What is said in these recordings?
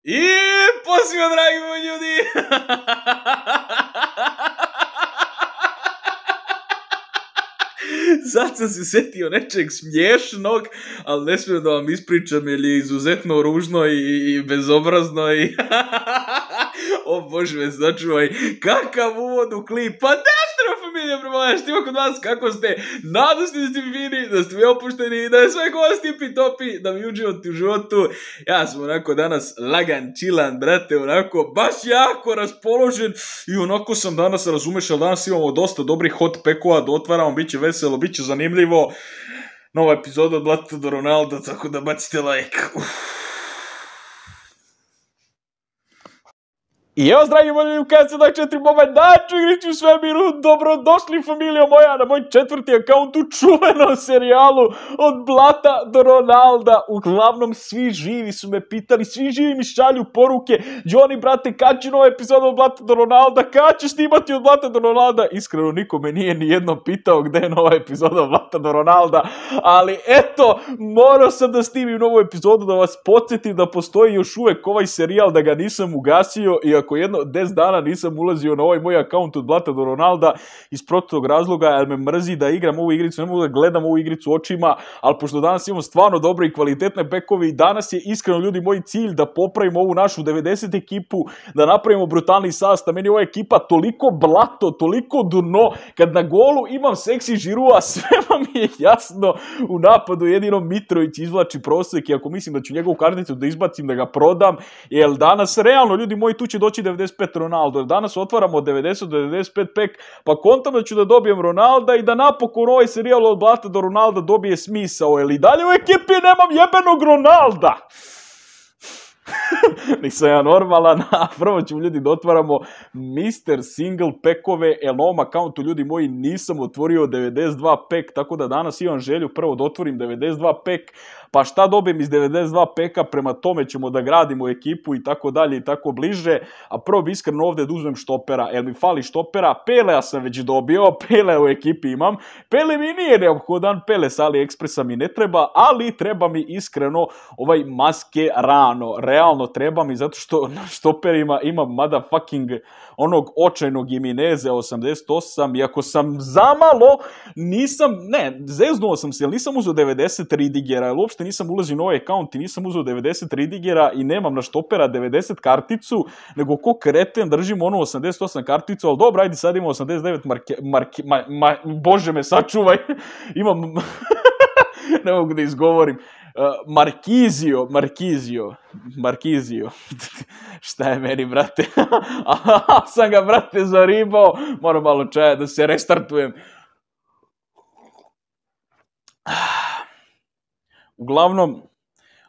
I pozdrav, dragi moji ljudi! Sad sam se setio nečeg smiješnog, ali ne smijem da vam ispričam jer je izuzetno ružno i bezobrazno i... O Bože me sačuvaj, kakav uvod u klip, pa Destro familija prema štima kod vas, kako ste, nadam se da ste fini, da ste mi opušteni i da je sve kod vas tipi topi, da mi uživate u životu. Ja sam onako danas lagan, čilan, brate, onako baš jako raspoložen i onako sam danas, razumeš, ali danas imamo dosta dobrih hot pekova da otvaramo, bit će veselo, bit će zanimljivo. Nova epizoda od Blata do Ronalda, tako da bacite like. I evo, dragi moji, kada se da 4 momentaču igrići u svemiru, dobrodošli familijo moja na moj 4. akaunt u čuvenom serijalu od Blata do Ronalda. Uglavnom, svi živi su me pitali, svi živi mi šalju poruke, Johnny, brate, kad će nova epizoda od Blata do Ronalda, kad ćeš snimati od Blata do Ronalda? Iskreno, niko me nije ni jednom pitao gde je nova epizoda od Blata do Ronalda, ali eto, morao sam da snimim novu epizodu, da vas podsjetim da postoji još uvek ovaj serijal, da ga nisam ugasio, i ako jedno 10 dana nisam ulazio na ovaj moj akaunt od Blata do Ronalda iz prostog razloga, jer me mrzi da igram ovu igricu, ne mogu da gledam ovu igricu očima, ali pošto danas imamo stvarno dobre i kvalitetne bekovi, danas je iskreno, ljudi, moj cilj da popravimo ovu našu 90 ekipu, da napravimo brutalni sastav. Meni je ova ekipa toliko blato, toliko dno, kad na golu imam seksi Žirua, sve vam je jasno, u napadu jedino Mitrović izvlači prosek i ako mislim da ću njegovu karticu da izbacim, da ga prodam, jer danas realno, ljudi moji, tu će doći 95 Ronaldo, jer danas otvaramo 90 do 95 pek, pa kontam da ću da dobijem Ronalda i da napokon ovaj serijal od Blata do Ronalda dobije smisao, jer i dalje u ekipi nemam jebenog Ronalda. Nisam ja normalan, a prvo ćemo, ljudi, da otvaramo Mr. Single pekove, jer na ovom akauntu, ljudi moji, nisam otvorio 92 pek, tako da danas imam želju prvo da otvorim 92 pek, pa šta dobijem iz 92 peka, prema tome ćemo da gradimo ekipu i tako dalje i tako bliže, a prvo bi iskreno ovdje da uzmem štopera, jer mi fali štopera. Pelea sam već dobio, Pele u ekipi imam, Pele mi nije neophodan, Pele sa AliExpressa mi ne treba, ali treba mi iskreno ovaj Mascherano, realno treba mi, zato što na štoperima imam motherfucking onog očajnog Jimeneze 88, iako sam zamalo, zeznuo sam se, jer nisam uzeo 90 Ridigera, jer uopšte nisam ulazio na ovaj account i nisam uzeo 90 Ridigera i nemam na štopera 90 karticu, nego ko kreten držim onu 88 karticu, ali dobro, ajde, sad imam 89 Bože me sačuvaj, imam, ne mogu da izgovorim, Markizio, šta je meni, brate, sam ga, brate, zaribao, moram malo čaja da se restartujem. Uglavnom,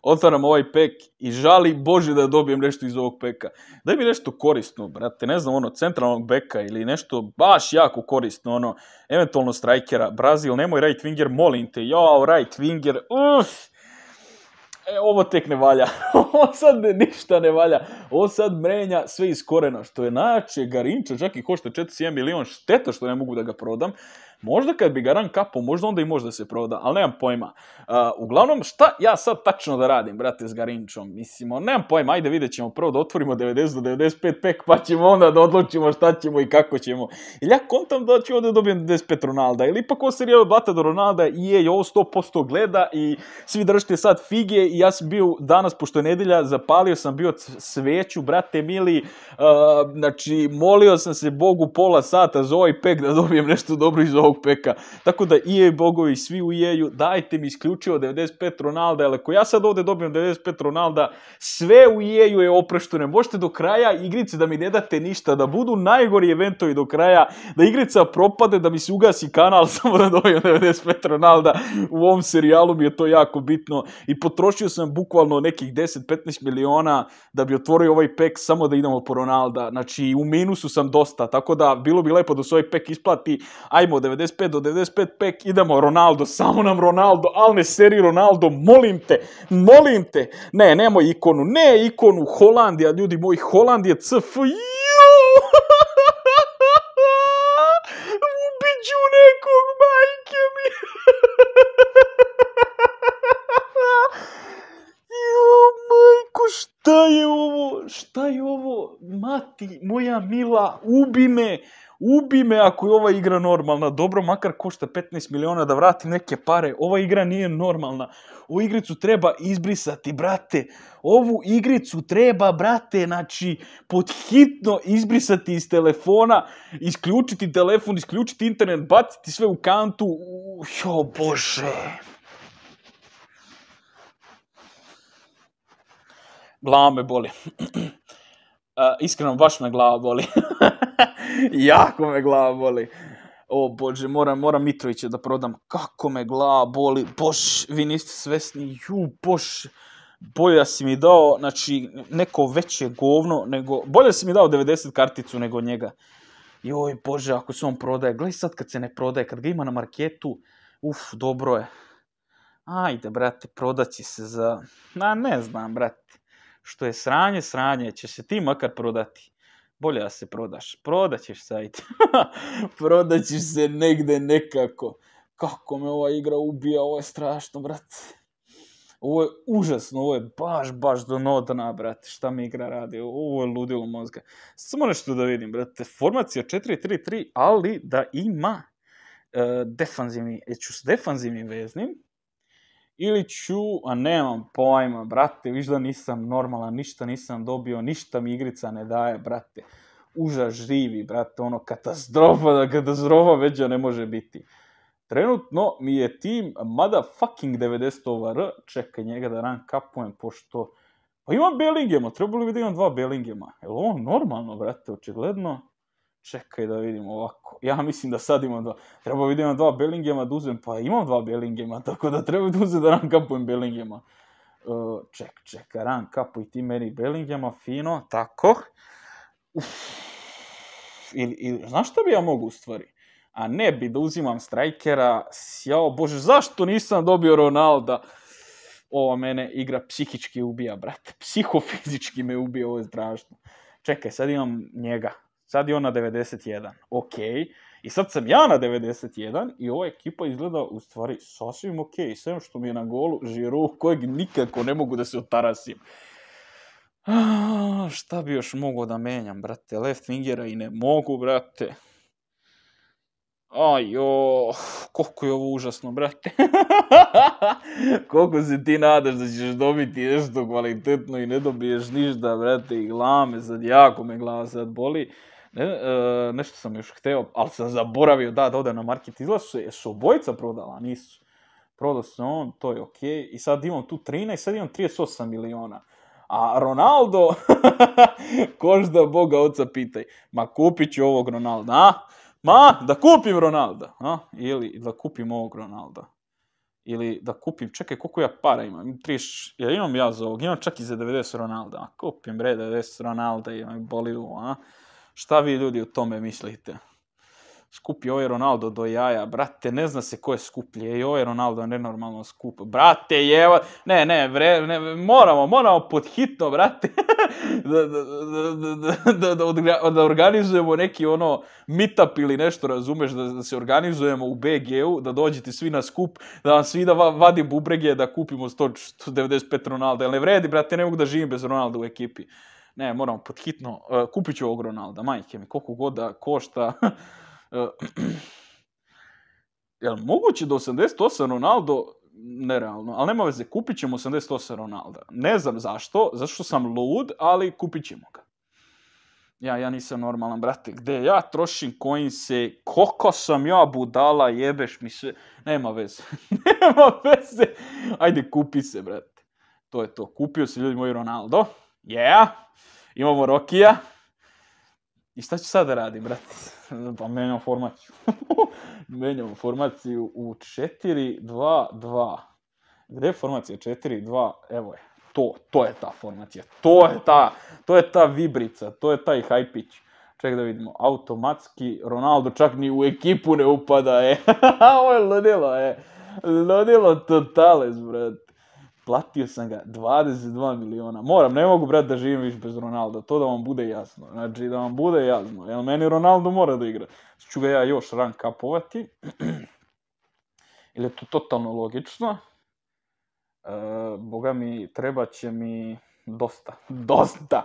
otvaram ovaj pek i žali Bože da dobijem nešto iz ovog peka. Daj mi nešto korisno, brate, ne znam, ono, centralnog beka ili nešto baš jako korisno, ono, eventualno strajkera. Brazil, nemoj right winger, molim te, jao, right winger, ovo tek ne valja, ovo sad ništa ne valja, ovo sad menja sve iz korena, što je najjače, Garinča čak i košta 41 milion, šteta što ne mogu da ga prodam. Možda kad bi Garan kapao, možda onda i može da se proda, ali nemam pojma. Uglavnom, šta ja sad tačno da radim, brate, s Garinčom? Mislim, nemam pojma, ajde vidjet ćemo prvo da otvorimo 90 do 95 pek, pa ćemo onda da odlučimo šta ćemo i kako ćemo. Ili ja kontam da ću ovdje dobijem 95 Ronalda, ili ipak ovo serijal od Blata do Ronalda i ovo 100% gleda i svi držite sad fige i ja sam bio danas, pošto je nedelja, zapalio sam bio sveću, brate mili, znači, molio sam se Bogu pola sata za ovaj pek da dobijem nešto dobro iz ovog peka. Tako da EA bogovi, svi u EA-u, dajte mi isključivo 95 Ronalda, jer ako ja sad ovdje dobijem 95 Ronalda, sve u EA-u je oprešteno. Možete do kraja igrice da mi ne date ništa, da budu najgori eventovi do kraja, da igrica propade, da mi se ugasi kanal samo da dobijem 95 Ronalda. U ovom serijalu mi je to jako bitno i potrošio sam bukvalno nekih 10-15 miliona da bi otvorio ovaj pek samo da idemo po Ronalda. Znači, u minusu sam dosta, tako da bilo bi lepo da se ovaj pek isplati. Ajmo, 95 do 95 pek, idemo Ronaldo, samo nam Ronaldo, ali ne seri Ronaldo, molim te, ne, nemoj ikonu, ne ikonu, Holandija, ljudi moji, Holandija, CF, ubiću nekog, majke mi. Jo, majko, šta je ovo? šta je ovo, mati, moja mila, ubi me ako je ova igra normalna, dobro, makar košta 15 miliona da vratim neke pare, ova igra nije normalna, ovu igricu treba izbrisati, brate, ovu igricu treba, brate, znači, podhitno izbrisati iz telefona, isključiti telefon, isključiti internet, baciti sve u kantu, jo bože. Glava me boli. Iskreno, baš me glava boli. Jako me glava boli. O bože, moram Mitrovića da prodam. Kako me glava boli. Bož, vi niste svesni. Bož. Bolje si mi dao, znači, neko veće govno, nego... Bolje si mi dao 90 karticu nego njega. Joj, bože, ako se on prodaje. Gledaj sad kad se ne prodaje, kad ga ima na marketu. Dobro je. Ajde, brate, prodat će se za... ne znam, brate. Što je sranje, će se ti makar prodati. Bolje da se prodaš. Prodat ćeš se, ajde. Prodat ćeš se negde nekako. Kako me ova igra ubija, ovo je strašno, brate. Ovo je užasno, ovo je baš do nodna, brate. Šta mi igra radi? Ovo je ludilo mozga. Samo nešto da vidim, brate. Formacija 4-3-3, ali da ima defanzivni. Ću s defanzivnim veznim. Ili ću, a nemam pojma, brate, viš da nisam normalan, ništa nisam dobio, ništa mi igrica ne daje, brate. Užas živi, brate, ono, katastrofa veća ne može biti. Trenutno mi je tim motherfucking 90 over, čekaj njega da rankapujem, pošto... Pa imam Bellingema, trebalo bi da imam 2 Bellingema. Je li ovo normalno, brate, očigledno? Čekaj da vidim ovako. Ja mislim da sad imam 2. Treba da imam 2 Bellingema da uzem, pa imam 2 Bellingema, tako da treba da uzem da rankapujem Bellingema. Čekaj, rankapuj ti meni Bellingema, fino, tako. Ili, znaš šta bi ja mogu u stvari? A ne bi da uzimam strajkera, jao bože, zašto nisam dobio Ronalda? Ova mene igra psihički ubija, brate, psihofizički me ubija, ovo je strašno. Čekaj, sad imam njega. Sad je on na 91, okej. I sad sam ja na 91 i ova ekipa izgleda u stvari sasvim okej. Sve što mi je na golu Žiru, kojeg nikako ne mogu da se otarasim. Šta bi još mogao da menjam, brate? Left wingera i ne mogu, brate. Koliko je ovo užasno, brate. Koliko se ti nadaš da ćeš dobiti nešto kvalitetno i ne dobiješ ništa, brate, i glava me sad, jako me glava sad boli. Nešto sam još hteo, ali sam zaboravio da odem na market. Izgleda su obojica prodala, nisu. Prodao se on, to je okej. I sad imam tu 13, sad imam 38 miliona. A Ronaldo, kožda Boga oca pitaj, ma kupit ću ovog Ronalda, a? Da kupim Ronalda, a? Ili da kupim ovog Ronalda. Ili da kupim, čekaj, koliko ja para imam? Ja imam ja za ovog, imam čak i za 90 Ronalda. Kupim, 90 Ronalda i boli ovo, a? Šta vi ljudi o tome mislite? Skupi ovaj Ronaldo do jaja, brate, ne zna se ko je skuplji, i ovaj Ronaldo je nenormalno skup, brate, moramo podhitno, brate, da organizujemo neki meetup ili nešto, razumeš, da se organizujemo u BG-u, da dođete svi na skup, da vam svi da vadim bubrege, da kupimo 195 Ronalda, jer ne vredi, brate, ne mogu da živim bez Ronalda u ekipi. Ne, moramo podhitno, kupit ću ovog Ronalda, majke mi, koliko god da košta. Jel moguće da 88 Ronaldo, nerealno, ali nema veze, kupit ćemo 88 Ronalda. Ne znam zašto sam lud, ali kupit ćemo ga. Ja nisam normalan, brate, gde ja trošim coinse, koliko sam ja budala, jebeš mi sve, nema veze, ajde kupi se, brate, to je to, kupio se ljudi moji Ronaldo, imamo Rokija, i šta ću sad da radim, brate? Pa menjam formaciju. Menjam formaciju u 4-2-2. Gde je formacija 4-2? Evo je. To je ta formacija. To je ta vibrica. To je taj hajpić. Ček da vidimo. Automatski Ronaldo čak ni u ekipu ne upada. Ovo je ludilo. Ludilo totales, brate. Platio sam ga 22 miliona. Ne mogu, brate, da živim više bez Ronalda. To da vam bude jasno. Znači, da vam bude jasno. Jer meni Ronaldo mora da igra. Ću ga ja još rank upovati. Ili je to totalno logično. Boga mi, treba će mi dosta.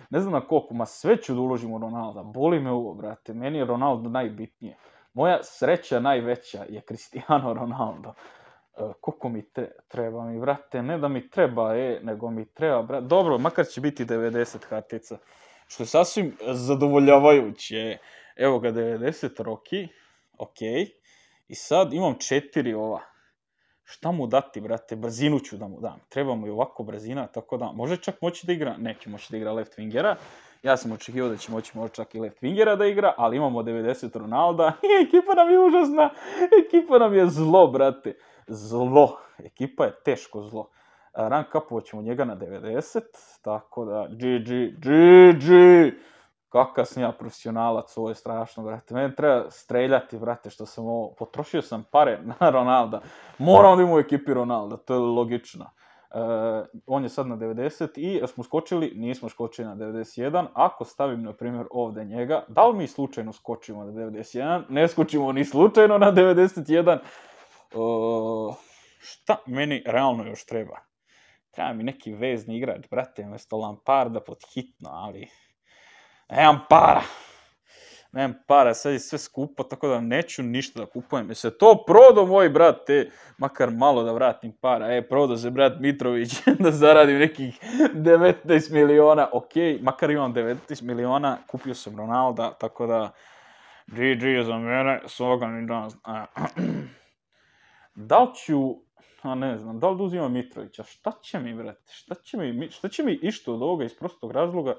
Ne znam na koliko, ma sve ću da uložim u Ronalda, boli me ovo, brate, meni je Ronaldo najbitnije. Moja sreća najveća je Cristiano Ronaldo. Koliko mi treba mi, brate, ne da mi treba, nego mi treba, brate, dobro, makar će biti 90 kartica, što je sasvim zadovoljavajuće. Evo ga 90 Rocky, okej, i sad imam 4 ova. Šta mu dati, brate? Brzinu ću da mu dam. Treba mu i ovako brzina, tako da može čak moći da igra, neće moći da igra left wingera. Ja sam očekivao da će moći možda čak i left wingera da igra, ali imamo 90 Ronalda. Ekipa nam je užasna. Ekipa nam je zlo, brate. Zlo. Ekipa je teško zlo. Rank upovat ćemo njega na 90, tako da GG. Kakav sam ja profesionalac, ovo je strašno, brate. Meni treba streljati, brate, što sam ovo... Potrošio sam pare na Ronalda. Moram da imam u ekipi Ronalda, to je logično. On je sad na 90 i smo skočili, nismo skočili na 91. Ako stavim, na primjer, ovdje njega, da li mi slučajno skočimo na 91? Ne skočimo ni slučajno na 91. Šta meni realno još treba? Treba mi neki vezni igrač, brate, mjesto Lamparda pod hitno, ali... Nemam para, sad je sve skupo, tako da neću ništa da kupujem. Je se to prodao moj brat, makar malo da vratim para. Prodao se brat Mitrović da zaradim nekih 19 miliona. Okej, makar imam 19 miliona, kupio sam Ronalda, tako da GG za mene, svoga ni danas. Da li ću, ne znam, da li da uzimam Mitrovića? Šta će mi, brate? Šta će mi išto od ovoga iz prostog razloga?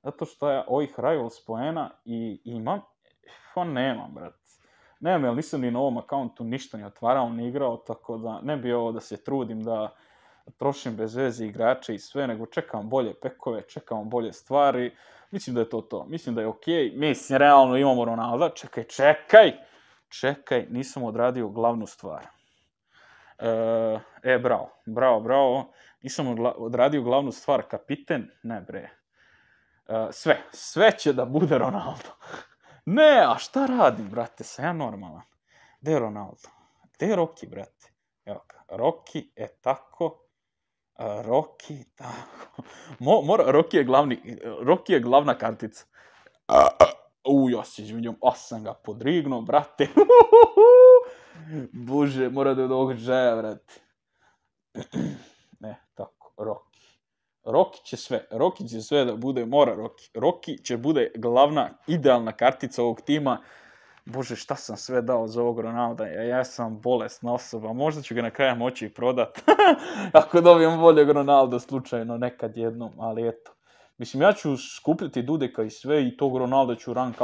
Zato što ja ovih Rivals poena i imam, pa nemam, brate. Nemam, jer nisam ni na ovom akauntu ništa ni otvarao, ni igrao, tako da ne bi ovo da se trudim da trošim bez veze igrače i sve, nego čekam bolje pekove, čekam bolje stvari. Mislim da je to. Mislim da je okej. Mislim, realno imamo Ronalda. Čekaj, nisam odradio glavnu stvar. Bravo. Nisam odradio glavnu stvar, kapiten, ne bre. Sve će da bude Ronaldo. Ne, a šta radim, brate, sam ja normalan. Gde je Ronaldo? Gde je Rocky, brate? Evo ga, Rocky, tako. Rocky, tako. Rocky je glavna kartica. Ja se izvinjam, sam ga podrignuo, brate. Bože, mora da je od ovog žaja, brate. Ne, tako, Rocky. Rocky će sve da bude, mora Rocky. Rocky će bude glavna, idealna kartica ovog tima. Bože, šta sam sve dao za ovog Ronalda. Ja sam bolesna osoba. Možda ću ga na kraju moći i prodat. Ako dobijem boljeg Ronalda slučajno nekad jednom, ali eto. Mislim, ja ću skupljati Dudeka i sve i tog Ronalda ću rank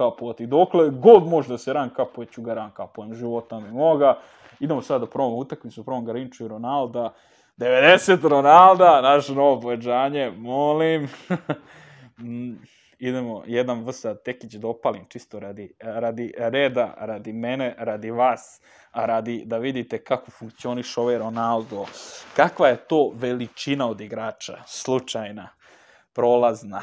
upovati. Dokle god može da se rank upuje, ću ga rank upujem. Života mi moga. Idemo sad da probamo utakmicu, probamo Garinču i Ronalda. 90 Ronalda, naše novo povećanje, molim. Idemo, jedan vsad Tekić da opalim, čisto radi reda, radi mene, radi vas, a radi da vidite kako funkcioniš ovaj Ronaldo. Kakva je to veličina od igrača, slučajna, prolazna.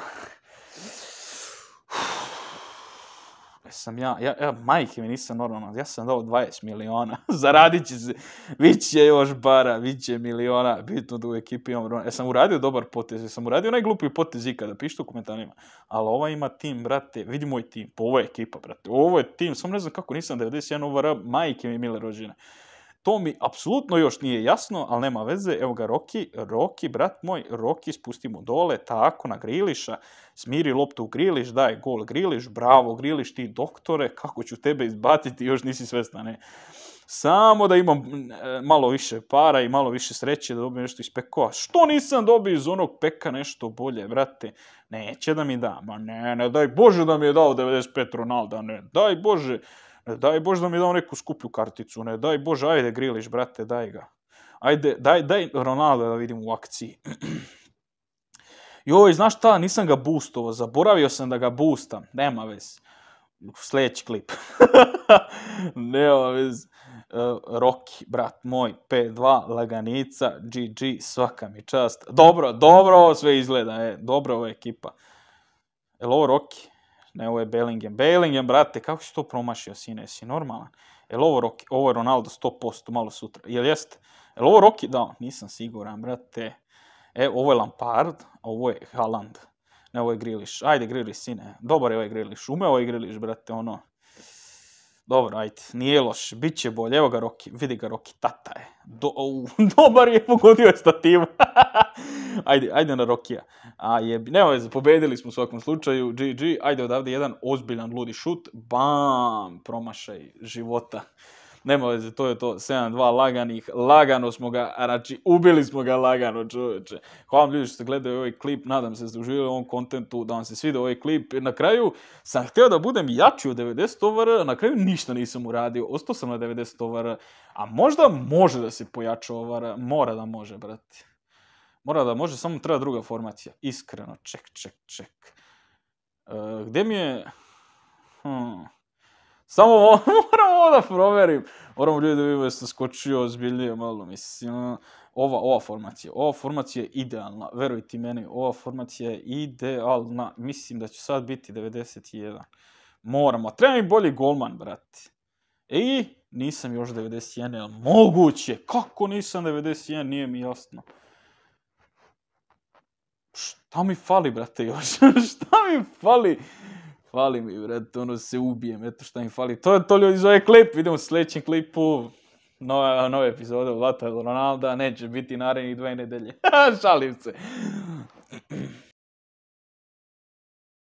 Majke mi nisam normalno, ja sam dao 20 miliona, zaradit će se, bit će još bara, bit će miliona, bitno da u ekipi imam Ronaldo. Sam uradio dobar potez, sam uradio najglupiji potez ikada, pišite u komentarima, ali ova ima tim, brate, vidi moj tim, ovo je ekipa, brate, ovo je tim, samo ne znam kako nisam 91 UVR, majke mi mile rođene. To mi apsolutno još nije jasno, ali nema veze. Evo ga Rocky, brat moj, Rocky, spustimo dole, tako, na Griliša, smiri loptu u Griliš, daj gol Griliš, bravo Griliš, ti doktore, kako ću tebe izbaciti, još nisi svestan, ne. Samo da imam malo više para i malo više sreće da dobijem nešto iz pekova. Što nisam dobio iz onog peka nešto bolje, brate? Neće da mi da, ma ne, daj Bože da mi je dao 95 Ronalda, ne, daj Bože da mi je dao neku skuplju karticu, ne, daj Bože, ajde Griliš, brate, daj ga. Ajde, daj Ronaldo da vidim u akciji. Joj, znaš šta, nisam ga boostovao, zaboravio sam da ga boostam, nema vez. Sljedeći klip. Nema vez. Rocky, brat moj, P2, laganica, GG, svaka mi čast. Dobro ovo sve izgleda, dobro ovo je ekipa. Jel ovo Rocky? Ne, ovo je Bellingham, brate, kako si to promašio, sine, si normalan? Jel ovo Rocky? Ovo je Ronaldo 100%, malo sutra. Jel jeste? Jel ovo Rocky? Da, nisam siguran, brate. Ovo je Lampard, a ovo je Haaland. Ne, ovo je Grealish. Ajde, Grealish, sine. Dobar je ovaj Grealish. Ume ovaj Grealish, brate, ono. Dobro, ajde, nije loš, bit će bolje. Evo ga Roki, vidi ga Roki, tata je. Dobar je, pogodio je stativu. Ajde na Rokija. Nema veze, pobedili smo u svakom slučaju. GG, ajde odavde jedan ozbiljan ludi šut. Bam, promašaj života. Nema veze, to je to, 7-2 laganih, lagano smo ga, znači ubili smo ga lagano, čovječe. Hvala vam ljudi što ste gledali ovaj klip, nadam se da ste uživali u ovom kontentu, da vam se svidio ovaj klip. Na kraju sam htio da budem jači od 90 OVR, na kraju ništa nisam uradio, ostao sam na 90 OVR, a možda može da se pojača OVR, mora da može, brate. Mora da može, samo treba druga formacija, iskreno, ček. Gdje mi je... Samo moram ovo da proverim. Moramo ljudi da vidimo da sam skočio ozbiljnije malo, mislim. Ova formacija je idealna, verujte meni, ova formacija je idealna. Mislim da će sad biti 91. Moramo, treba mi bolji golman, brate. Nisam još 91, jel moguće? Kako nisam 91, nije mi jasno. Šta mi fali, brate, još? Šta mi fali? Fali mi, brate, ono se ubijem, eto šta mi fali. To je to ljudi za ovaj klip, vidimo u sljedećem klipu. Nove epizode od Lata Ronalda, neće biti narednih 2 nedelje. Šalim se.